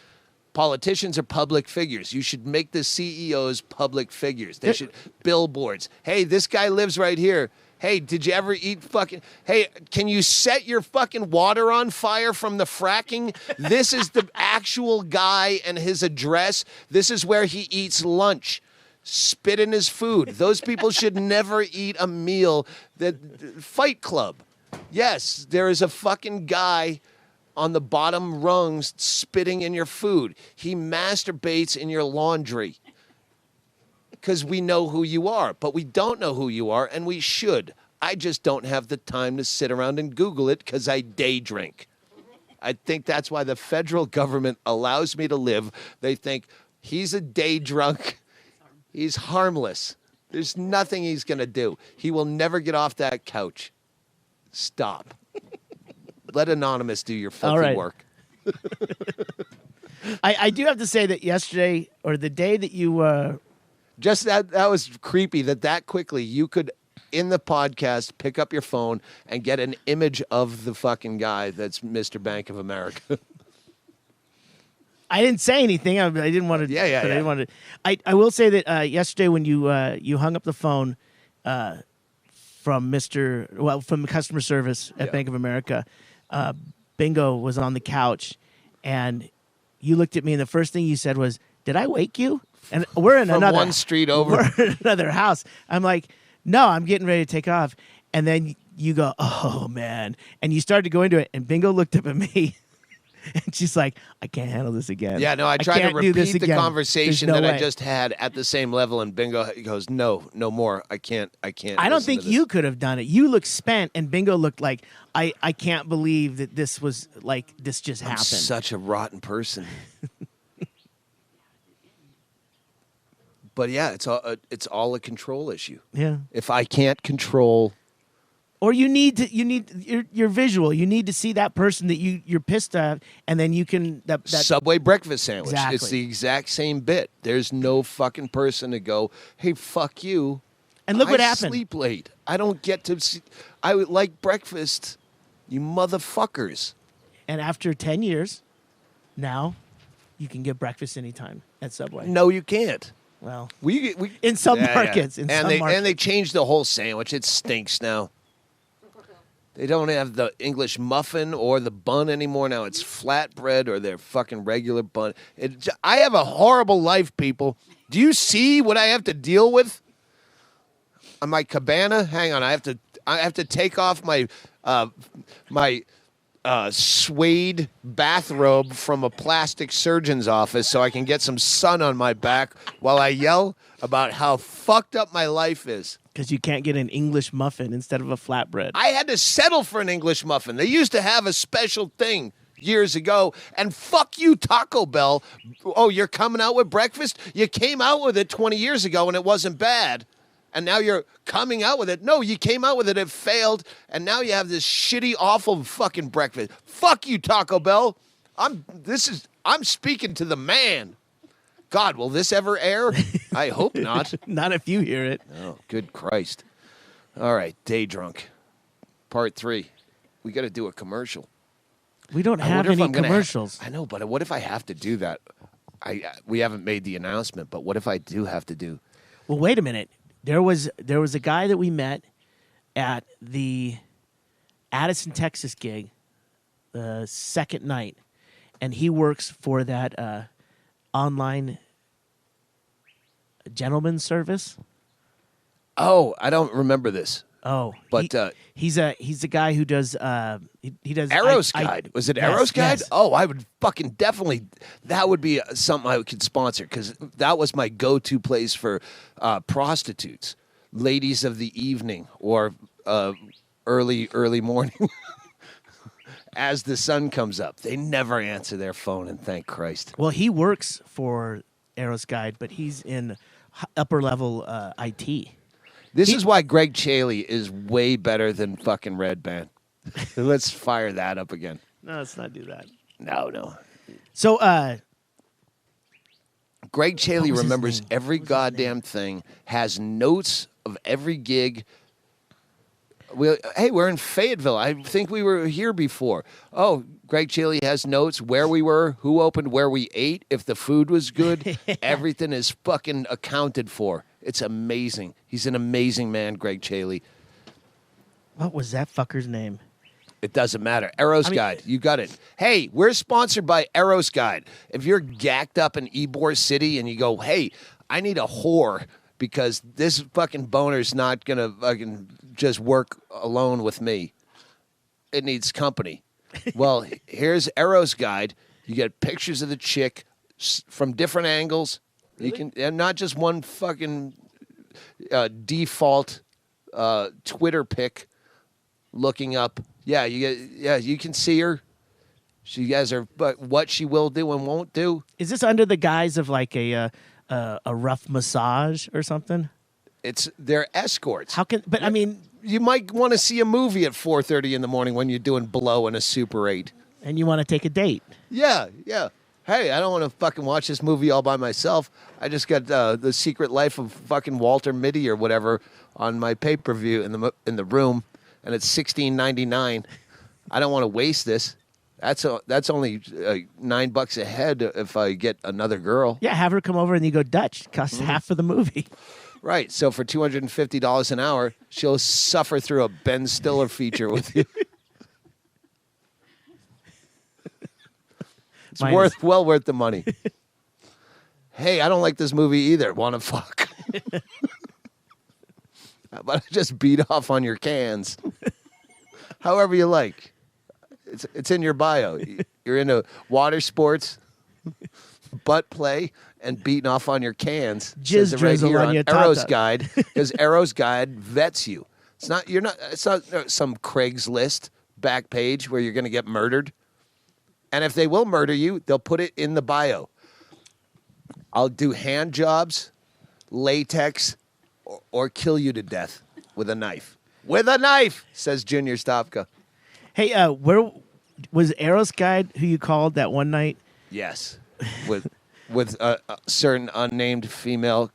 Politicians are public figures. You should make the CEOs public figures. They should billboards. Hey, this guy lives right here. Hey, did you ever eat fucking... Hey, can you set your fucking water on fire from the fracking? This is the actual guy and his address. This is where he eats lunch. Spit in his food. Those people should never eat a meal. Fight Club. Yes, there is a fucking guy on the bottom rungs spitting in your food. He masturbates in your laundry. Because we know who you are, but we don't know who you are, and we should. I just don't have the time to sit around and Google it because I day drink. I think that's why the federal government allows me to live. They think he's a day drunk. He's harmless. There's nothing he's going to do. He will never get off that couch. Stop. Let Anonymous do your filthy All right. work. I do have to say that yesterday, or the day that you... Just that was creepy that quickly you could, in the podcast, pick up your phone and get an image of the fucking guy that's Mr. Bank of America. I didn't say anything. I didn't want to. Yeah, yeah, but yeah. I didn't want to. I will say that yesterday when you hung up the phone from the customer service at Yeah. Bank of America, Bingo was on the couch, and you looked at me, and the first thing you said was, "Did I wake you?" And we're in From another one street over. We're in another house. I'm like, "No, I'm getting ready to take off," and then you go, "Oh man!" And you started to go into it, and Bingo looked up at me. And she's like, I can't handle this again. Yeah, no, I tried to can't do this repeat the again. conversation There's no that I way." just had at the same level, and Bingo goes, no more. I can't. I don't listen think to this." you could have done it. You looked spent, and Bingo looked like, I can't believe that this was like, this just I'm happened. such a rotten person. But yeah, it's all a control issue. Yeah. If I can't control... Or you need your visual. You need to see that person that you're pissed at, and then you can that Subway breakfast sandwich. It's Exactly. the exact same bit. There's no fucking person to go, hey, fuck you. And look what I happened. sleep late. I don't get to see. I would like breakfast, you motherfuckers. And after 10 years, now you can get breakfast anytime at Subway. No, you can't. Well, We in some Yeah, yeah. markets, in some markets. And they changed the whole sandwich. It stinks now. They don't have the English muffin or the bun anymore. Now it's flatbread or their fucking regular bun. I have a horrible life, people. Do you see what I have to deal with? On my cabana? Hang on, I have to take off my suede bathrobe from a plastic surgeon's office so I can get some sun on my back while I yell about how fucked up my life is. Because you can't get an English muffin instead of a flatbread. I had to settle for an English muffin. They used to have a special thing years ago. And fuck you, Taco Bell. Oh, you're coming out with breakfast? You came out with it 20 years ago and it wasn't bad. And now you're coming out with it. No, you came out with it, it failed. And now you have this shitty, awful fucking breakfast. Fuck you, Taco Bell. I'm speaking to the man. God, will this ever air? I hope not. Not if you hear it. Oh, good Christ. All right, Day Drunk, Part 3. We got to do a commercial. We don't I have wonder if any I'm gonna commercials. I know, but what if I have to do that? We haven't made the announcement, but what if I do have to do? Well, wait a minute. There was a guy that we met at the Addison, Texas gig the second night, and he works for that online gentleman's service. Oh, I don't remember this. Oh, But, he's a guy who does he does Arrow's Guide. Was it yes, Arrow's Guide? yes. Oh, I would fucking definitely. That would be something I could sponsor because that was my go-to place for prostitutes, ladies of the evening or early morning. As the sun comes up, they never answer their phone, and thank Christ. Well, he works for Arrow's Guide, but he's in upper level IT. This is why Greg Chaille is way better than fucking Red Band. Let's fire that up again. No, let's not do that. No. So, Greg Chaille What was his remembers name? every What was his goddamn thing, has notes of every gig. Hey, we're in Fayetteville. I think we were here before. Oh, Greg Chaille has notes where we were, who opened, where we ate, if the food was good. Everything is fucking accounted for. It's amazing. He's an amazing man, Greg Chaille. what was that fucker's name? It doesn't matter. Arrows Guide. You got it. Hey, we're sponsored by Arrows Guide. If you're gacked up in Ybor City and you go, hey, I need a whore because this fucking boner's not going to fucking just work alone with me. It needs company. Well, here's Arrows Guide. You get pictures of the chick from different angles. You can, and not just one fucking default Twitter pic looking up. Yeah, you can see her. She guys are, but what she will do and won't do. Is this under the guise of like a rough massage or something? They're escorts. How can? But I mean, You might want to see a movie at 4:30 in the morning when you're doing blow in a Super 8. and you want to take a date. Yeah. Hey, I don't want to fucking watch this movie all by myself. I just got The Secret Life of fucking Walter Mitty or whatever on my pay-per-view in the room, and it's $16.99. I don't want to waste this. That's only $9 a head if I get another girl. Yeah, have her come over and you go Dutch. Costs half of the movie. Right. So for $250 an hour, she'll suffer through a Ben Stiller feature with you. It's Mine well worth the money. Hey, I don't like this movie either. Want to fuck? How about I just beat off on your cans? However you like. It's in your bio. You're into water sports, butt play, and beating off on your cans. Jizz Says it right drizzle here on your Arrows tata. Guide, because Arrows Guide vets you. It's not some Craigslist back page where you're going to get murdered. And if they will murder you, they'll put it in the bio. I'll do hand jobs, latex, or kill you to death with a knife. With a knife, says Junior Stopka. Hey, where was Arrow's Guide? Who you called that one night? Yes, with a certain unnamed female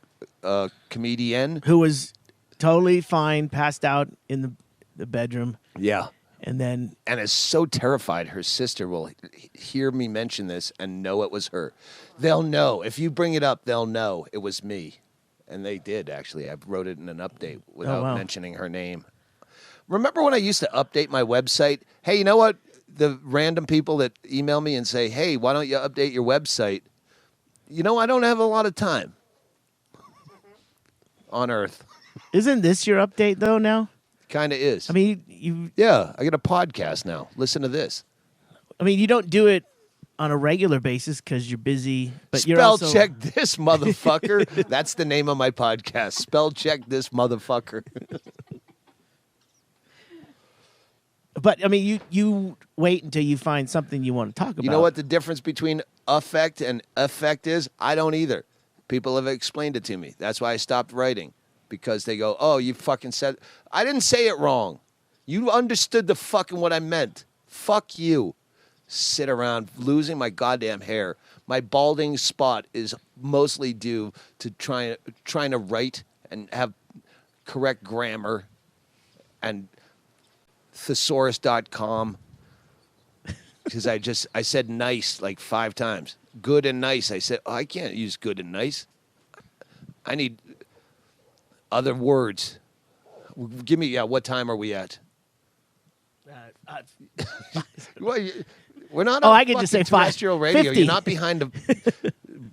comedian. Who was totally fine, passed out in the bedroom, Yeah. and then And is so terrified her sister will hear me mention this and know it was her. They'll know. If you bring it up, they'll know it was me. And they did, actually. I wrote it in an update without wow. mentioning her name. Remember when I used to update my website? Hey, you know what? The random people that email me and say, hey, why don't you update your website? You know, I don't have a lot of time on Earth. isn't this your update though now? Kind of is. I mean, you yeah, I got a podcast now. Listen to this. you don't do it on a regular basis because you're busy. But you're Spell also check this motherfucker. That's the name of my podcast. Spell check this motherfucker. But I mean, you wait until you find something you want to talk about. You know what the difference between affect and effect is? I don't either. People have explained it to me. That's why I stopped writing. Because they go, oh, you fucking said... I didn't say it wrong. You understood the fucking what I meant. Fuck you. Sit around losing my goddamn hair. My balding spot is mostly due to trying to write and have correct grammar and thesaurus.com. Because I said nice like 5 times. Good and nice. I said, oh, I can't use good and nice. I need other words. Give me, what time are we at? Well, we're not on I could just say terrestrial radio. 50. You're not behind a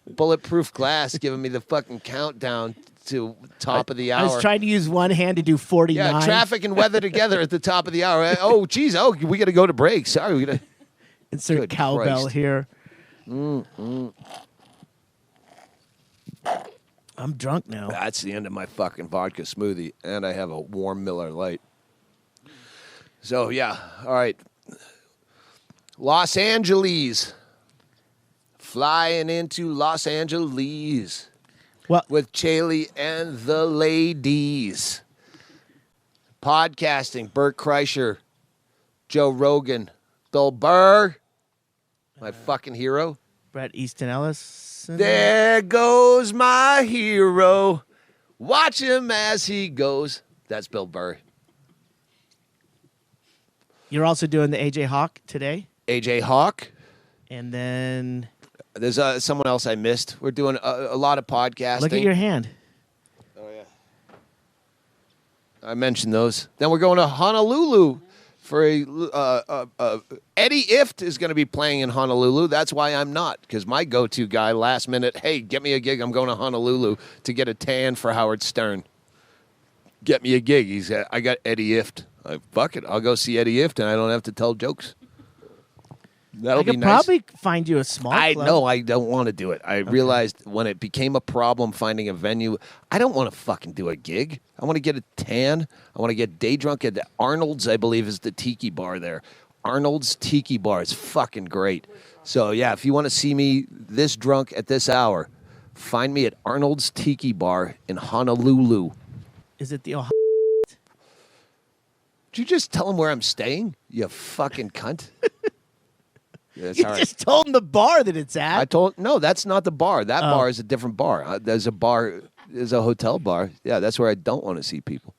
bulletproof glass giving me the fucking countdown to top of the hour. I was trying to use one hand to do 49. Yeah, traffic and weather together at the top of the hour. Oh, geez. Oh, we got to go to break. Sorry. We gotta... Insert Good cowbell Christ. here. I'm drunk now. That's the end of my fucking vodka smoothie, and I have a warm Miller Lite. So, yeah. All right. Los Angeles. Flying into Los Angeles Well, with Chaille and the ladies. Podcasting, Bert Kreischer, Joe Rogan, Bill Burr, my fucking hero. Bret Easton Ellis. There goes my hero. Watch him as he goes. That's Bill Burr. You're also doing the AJ Hawk today, AJ Hawk. and then There's someone else I missed. We're doing a lot of podcasting. look at your hand. Oh, yeah. I mentioned those. Then we're going to Honolulu for Eddie Ift is going to be playing in Honolulu. That's why I'm not, because my go-to guy last minute, hey, get me a gig. I'm going to Honolulu to get a tan for Howard Stern. Get me a gig. I got Eddie Ift. Fuck it. I'll go see Eddie Ift, and I don't have to tell jokes. That'll I be could nice. probably find you a small I club. know I don't want to do it. I realized when it became a problem finding a venue, I don't want to fucking do a gig. I want to get a tan. I want to get day drunk at Arnold's, I believe, is the tiki bar there. Arnold's Tiki Bar is fucking great. So, yeah, if you want to see me this drunk at this hour, find me at Arnold's Tiki Bar in Honolulu. Is it the Ohio? Did you just tell him where I'm staying? You fucking cunt. That's You all right. just told him the bar that it's at. No, that's not the bar. That Oh. bar is a different bar. There's a hotel bar. Yeah, that's where I don't want to see people.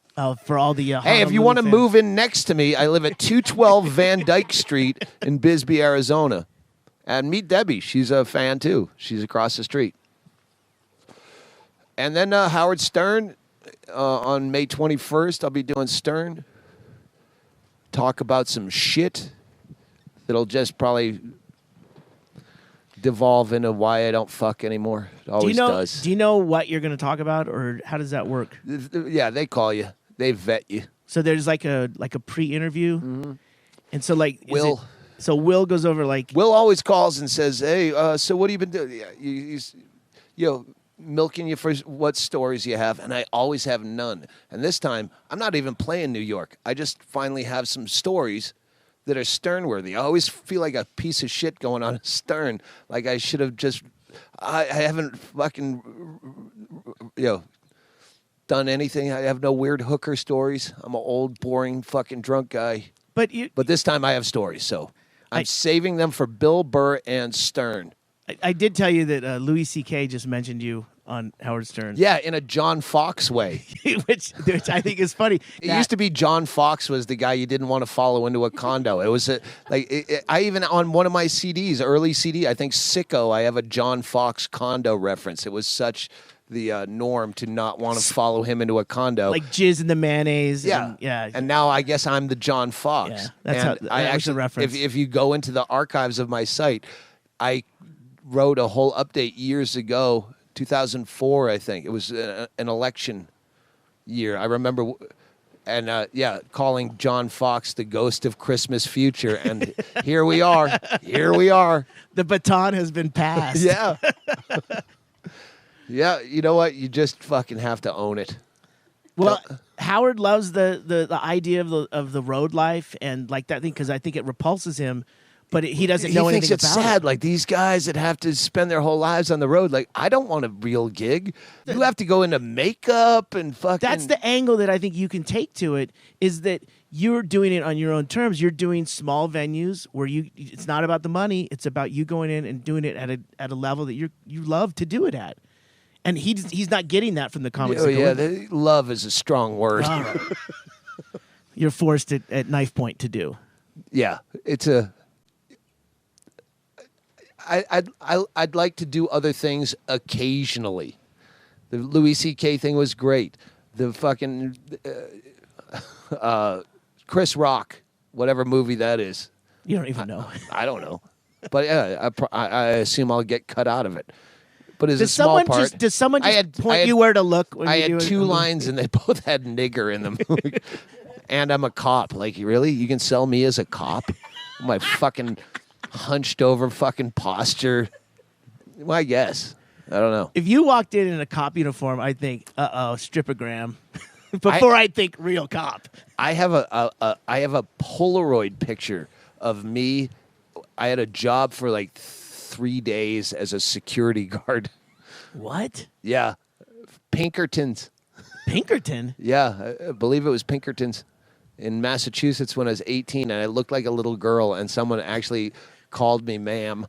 For all the Hey, if you Honolulu want to fans. move in next to me, I live at 212 Van Dyke Street in Bisbee, Arizona. And meet Debbie. She's a fan, too. She's across the street. And then Howard Stern on May 21st. I'll be doing Stern. Talk about some shit that'll just probably devolve into why I don't fuck anymore. It always does. Do you know what you're going to talk about, or how does that work? Yeah, they call you. They vet you. So there's like a pre-interview, and so like is Will. it- so Will goes over like Will always calls and says, "Hey, so what have you been doing? Yeah, you milking you for what stories you have?" And I always have none. And this time, I'm not even playing New York. I just finally have some stories that are Stern-worthy. I always feel like a piece of shit going on at Stern. Like I should have just. I haven't fucking done anything. I have no weird hooker stories. I'm an old, boring, fucking drunk guy. but This time I have stories, so I'm saving them for Bill Burr and Stern. I did tell you that Louis C.K. just mentioned you on Howard Stern. Yeah, in a John Fox way. which I think is funny. It used to be John Fox was the guy you didn't want to follow into a condo. It was I even on one of my CDs, early CD, I think Sicko, I have a John Fox condo reference. It was such the norm to not want to follow him into a condo. like jizz in the mayonnaise. Yeah, yeah. And now I guess I'm the John Fox. Yeah, that's and how- that was the reference. If you go into the archives of my site, I wrote a whole update years ago, 2004, I think. It was an election year. I remember, and calling John Fox the ghost of Christmas future. And here we are. Here we are. The baton has been passed. Yeah. Yeah, you know what? You just fucking have to own it. Well, Howard loves the idea of the road life and like that thing because I think it repulses him, but he doesn't know he thinks anything it's about sad. it. Like these guys that have to spend their whole lives on the road. Like I don't want a real gig. You have to go into makeup and fucking. That's the angle that I think you can take to it is that you're doing it on your own terms. You're doing small venues where it's not about the money. It's about you going in and doing it at a level that you love to do it at. And he's not getting that from the comics. Oh that go yeah, in. love is a strong word. All right. You're forced at knife point to do. Yeah, it's a. I'd like to do other things occasionally. The Louis C.K. thing was great. The fucking Chris Rock, whatever movie that is. You don't even know. I don't know, but yeah, I assume I'll get cut out of it. But as a Does small someone part, does someone just I had- point I had- you where to look? When I you had do two it? lines and they both had nigger in them. And I'm a cop. Like, really? You can sell me as a cop? My fucking hunched over fucking posture. Well, I guess. I don't know. If you walked in a cop uniform, I'd think, stripogram. Before I'd think real cop. I have a Polaroid picture of me. I had a job for like 3 days as a security guard. What? Yeah. Pinkertons. Pinkerton? Yeah, I believe it was Pinkertons in Massachusetts when I was 18, and I looked like a little girl, and someone actually called me ma'am.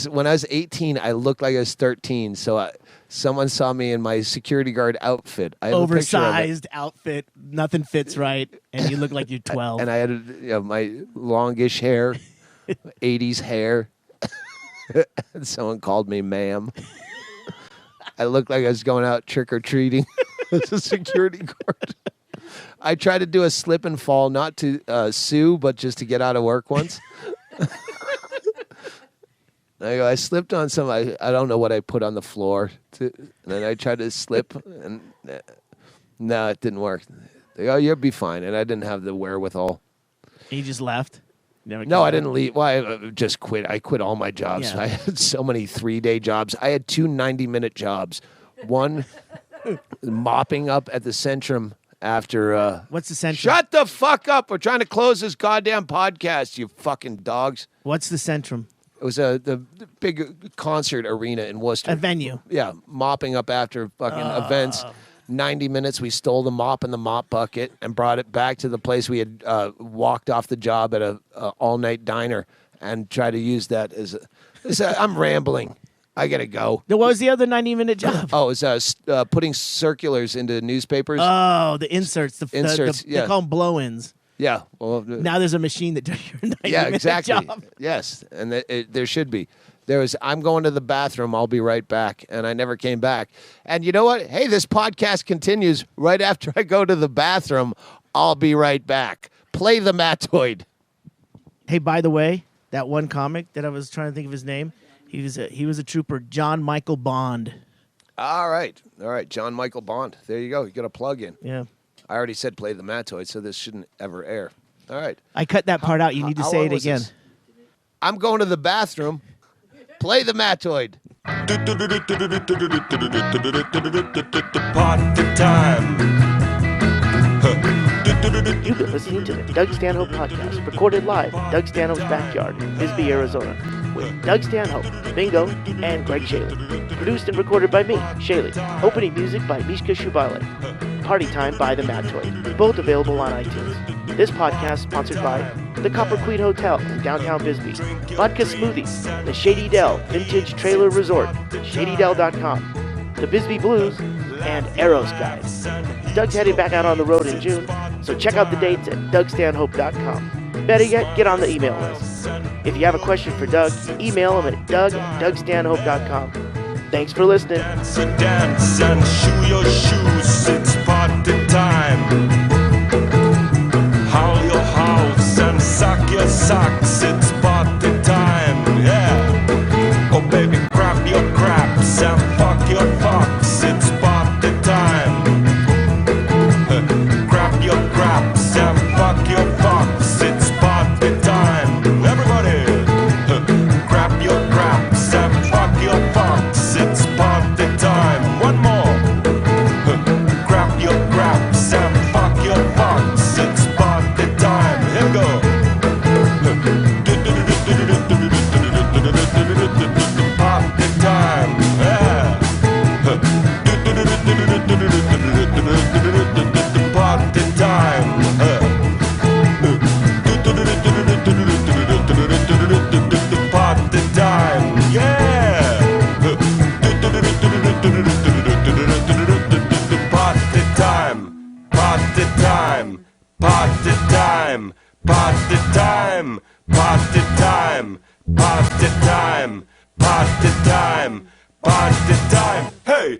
When I was 18, I looked like I was 13. So someone saw me in my security guard outfit. I have a picture of it. Oversized outfit, nothing fits right, and you look like you're 12. And I had my longish hair, 80s hair. And someone called me ma'am. I looked like I was going out trick-or-treating as a security guard. I tried to do a slip and fall, not to sue, but just to get out of work once. I slipped on some, I don't know what I put on the floor. And then I tried to slip, and no, it didn't work. They go, you'll be fine. And I didn't have the wherewithal. And you just left? No, I didn't leave. Well, I just quit. I quit all my jobs. Yeah. I had so many 3-day jobs. I had 2 90-minute jobs. One, mopping up at the Centrum after... What's the Centrum? Shut the fuck up. We're trying to close this goddamn podcast, you fucking dogs. What's the Centrum? It was the big concert arena in Worcester. A venue. Yeah, mopping up after fucking events. 90 minutes, we stole the mop and the mop bucket and brought it back to the place we had walked off the job at a all-night diner and tried to use that as I'm rambling. I got to go. What was the other 90-minute job? Oh, it was putting circulars into newspapers. Oh, the inserts. Inserts, yeah. They call them blow-ins. Yeah. Well, Now there's a machine that does your 90-minute yeah, exactly. job. Yes, and there should be. I'm going to the bathroom. I'll be right back. And I never came back. And you know what? Hey, this podcast continues right after I go to the bathroom. I'll be right back. Play the Mattoid. Hey, by the way, that one comic that I was trying to think of his name, he was a trooper, John Michael Bond. All right. John Michael Bond. There you go. You got a plug in. Yeah. I already said play the Mattoid, so this shouldn't ever air. All right. I cut that part out. You need to How say long it was again. this? I'm going to the bathroom. Play the Mattoid. Party time. You've been listening to the Doug Stanhope Podcast, recorded live in Doug Stanhope's backyard in Bisbee, Arizona, with Doug Stanhope, Bingo, and Greg Chaille. Produced and recorded by me, Chaille. Opening music by Mishka Shubale. Party Time by the Mattoid. Both available on iTunes. This podcast sponsored by the Copper Queen Hotel in downtown Bisbee, Vodka Smoothies, the Shady Dell Vintage Trailer Resort, shadydell.com, the Bisbee Blues, and Arrows Guys. Doug's heading back out on the road in June, so check out the dates at dougstanhope.com. Better yet, get on the email list. If you have a question for Doug, email him at doug@dougstanhope.com. Thanks for listening. Dance and shoe your shoes. It's party time. Howl your house and sock your socks. It's party time. Yeah. Oh baby, grab your craps and fuck your fox. It's party time. Grab your craps and fuck your fox. It's party time. Everybody, grab your craps and fuck your fox. It's party time. One more. Grab your craps and fuck your fox. It's party time. Here we go. Party time. Yeah. Party time. Party time. Yeah. Party time. Party time. Party time. Party time. Party time. Party time. Party time. Party time. Hey.